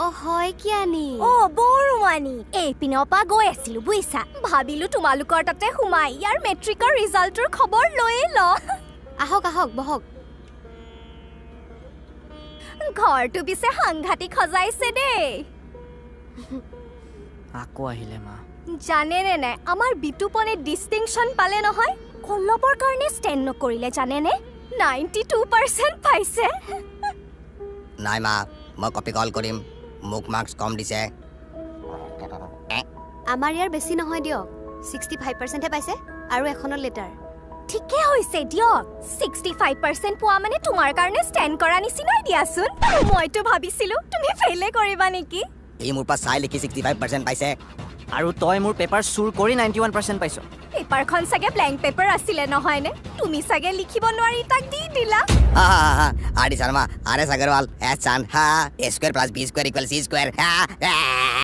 ও হয় কিয়ানি বৰুৱানী এই পিনৰ পৰা গৈ আছিলো বুইছা ভাবিলো তোমালোকৰ তাতে সোমাই ইয়াৰ মেট্ৰিকৰ ৰিজাল্টৰ খবৰ লৈয়ে ল আহক আহক বহক ঘৰটো পিছে সাংঘাতিক সজাইছে দেই আকৌ আহিলে মা জানেনে নাই আমাৰ বিতুপনে ডিষ্টিংশ্যন পালে নহয় কল্লবৰ কাৰণে ষ্টেণ্ড নকৰিলে জানেনে 92% পাইছে নাই মা মই কপি কল কৰিম মোক মাৰ্কছ কম দিছে আমাৰ ইয়াৰ বেছি নহয় দিয়ক 65% হে পাইছে আৰু এখনৰ লেটাৰ ঠিকে হৈছে দিয়ক 65% পোৱা মানে তোমাৰ কাৰণে ষ্টেণ্ড কৰা নিচিনাই দিয়াচোন মইতো ভাবিছিলো তুমি ফেইলে কৰিবা নেকি এই মোৰ পৰা চাই লিখি 65% পাইছে আৰু তই মোৰ পেপাৰ চুৰ কৰি 91% পাইছ পেপাৰখন চাগে ব্লেংক পেপাৰ আছিলে নহয়নে তুমি চাগে লিখিব নোৱাৰি তাক দি দিলা R D Sharma R S Agarwal S Chand হা a square plus b square equals c square